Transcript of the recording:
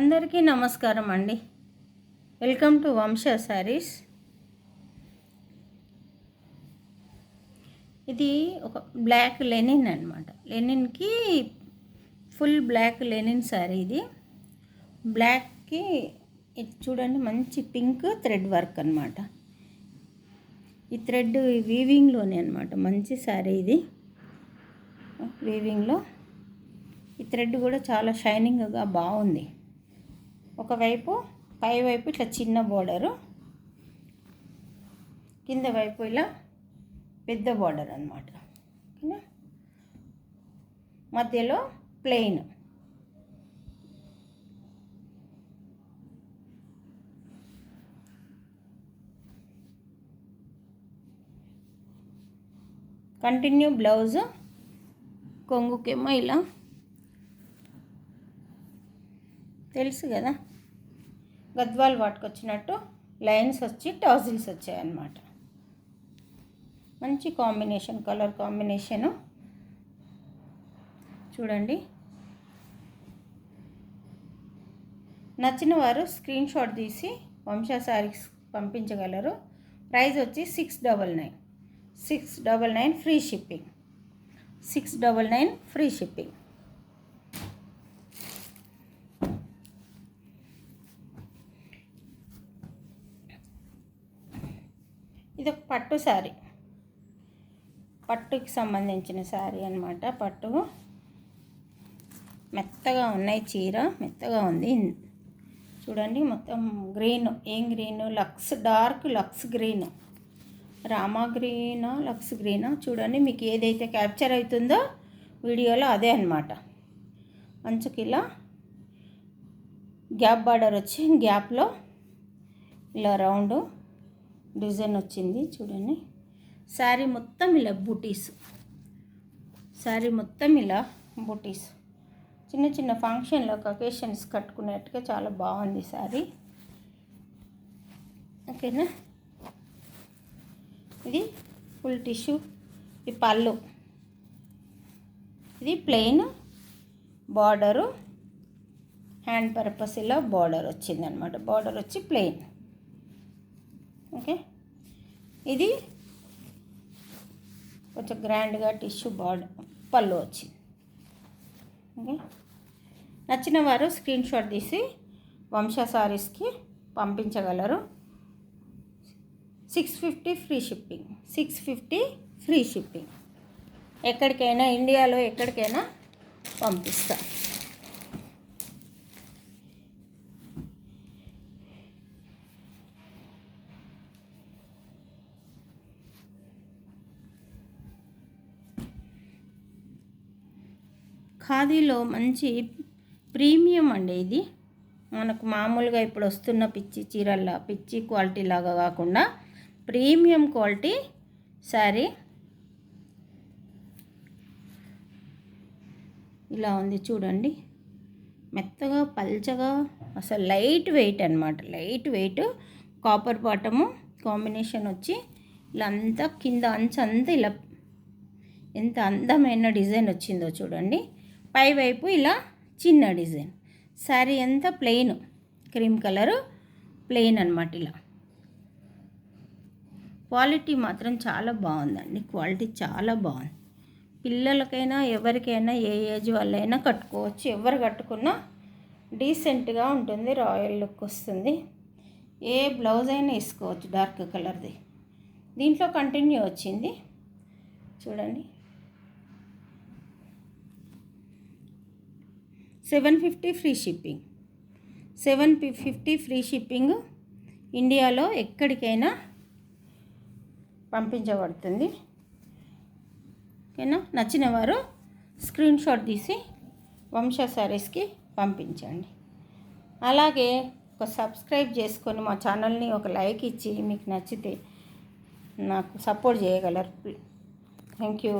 అందరికీ నమస్కారం అండి. వెల్కమ్ టు వంశ శారీస్. ఇది ఒక బ్లాక్ లెనిన్ అనమాట. లెనిన్కి ఫుల్ బ్లాక్ లెనిన్ శారీ. ఇది బ్లాక్కి ఇది చూడండి, మంచి పింక్ థ్రెడ్ వర్క్ అనమాట. ఈ థ్రెడ్ వీవింగ్లోనే అనమాట. మంచి శారీ ఇది వీవింగ్లో. ఈ థ్రెడ్ కూడా చాలా షైనింగ్గా బాగుంది. ఒకవైపు పై వైపు ఇట్లా చిన్న బోర్డరు, కింద వైపు ఇలా పెద్ద బోర్డర్ అనమాట. ఓకేనా, మధ్యలో ప్లెయిన్. కంటిన్యూ బ్లౌజ్, కొంగుకేమో ఇలా తెలుసు కదా, గద్వాల్ వాటుకొచ్చినట్టు లైన్స్ వచ్చి టాజిల్స్ వచ్చాయన్నమాట. మంచి కాంబినేషన్, కలర్ కాంబినేషను చూడండి. నచ్చిన వారు స్క్రీన్ షాట్ తీసి వంశ శారీస్ పంపించగలరు. ప్రైస్ వచ్చి 699. 699 ఫ్రీ షిప్పింగ్. 699 free shipping. ఇది ఒక పట్టు శారీ, పట్టుకి సంబంధించిన శారీ అనమాట. పట్టు మెత్తగా ఉన్నాయి, చీర మెత్తగా ఉంది. చూడండి, మొత్తం గ్రీన్. ఏం గ్రీన్? లక్స్, డార్క్ లక్స్ గ్రీన్, రామా గ్రీనా లక్స్ గ్రీనా, చూడండి మీకు ఏదైతే క్యాప్చర్ అవుతుందో వీడియోలో అదే అనమాట. మంచుకి ఇలా గ్యాప్ బార్డర్ వచ్చి గ్యాప్లో ఇలా రౌండ్ డిజైన్ వచ్చింది. చూడండి, శారీ మొత్తం ఇలా బూటీస్, శారీ మొత్తం ఇలా బూటీస్. చిన్న చిన్న ఫంక్షన్లో అకేషన్స్ కట్టుకునేట్టుగా చాలా బాగుంది శారీ. ఓకేనా, ఇది ఫుల్ టిష్యూ. ఇది పళ్ళు, ఇది ప్లెయిన్ బార్డరు, హ్యాండ్ పర్పస్ ఇలా బార్డర్ వచ్చింది అనమాట. బార్డర్ వచ్చి ప్లెయిన్. ఓకే, ఇది కొంచెం గ్రాండ్గా టిష్యూ బార్డర్ పళ్ళు వచ్చింది. ఓకే, నచ్చిన వారు స్క్రీన్ షాట్ తీసి వంశ శారీస్కి పంపించగలరు. 650 ఫ్రీ షిప్పింగ్. 650 free shipping. ఎక్కడికైనా, ఇండియాలో ఎక్కడికైనా పంపిస్తా. ఖాదీలో మంచి ప్రీమియం అండి ఇది. మనకు మామూలుగా ఇప్పుడు వస్తున్న పిచ్చి చీరల్లా, పిచ్చి క్వాలిటీ లాగా కాకుండా ప్రీమియం క్వాలిటీ శారీ ఇలా ఉంది. చూడండి, మెత్తగా పల్చగా, అసలు లైట్ వెయిట్ అనమాట. Light weight, copper bottom combination వచ్చి ఇలా అంతా కింద అంచంతా ఇలా ఎంత అందమైన డిజైన్ వచ్చిందో చూడండి. పై వైపు ఇలా చిన్న డిజైన్. శారీ అంతా ప్లెయిన్, క్రీమ్ కలరు ప్లెయిన్ అనమాట. ఇలా క్వాలిటీ మాత్రం చాలా బాగుందండి. క్వాలిటీ చాలా బాగుంది. పిల్లలకైనా ఎవరికైనా ఏ ఏజ్ వాళ్ళైనా కట్టుకోవచ్చు. ఎవరు కట్టుకున్నా డీసెంట్గా ఉంటుంది, రాయల్ లుక్ వస్తుంది. ఏ బ్లౌజ్ అయినా వేసుకోవచ్చు డార్క్ కలర్ది. దీంట్లో కంటిన్యూ వచ్చింది చూడండి. 750 ఫ్రీ షిప్పింగ్. 750 free shipping. ఇండియాలో ఎక్కడికైనా పంపించబడుతుంది. ఓకేనా, నచ్చిన వారు స్క్రీన్ షాట్ తీసి వంశ శారీస్కి పంపించండి. అలాగే ఒక సబ్స్క్రైబ్ చేసుకొని మా ఛానల్ని ఒక లైక్ ఇచ్చి మీకు నచ్చితే నాకు సపోర్ట్ చేయగలరు. Thank you.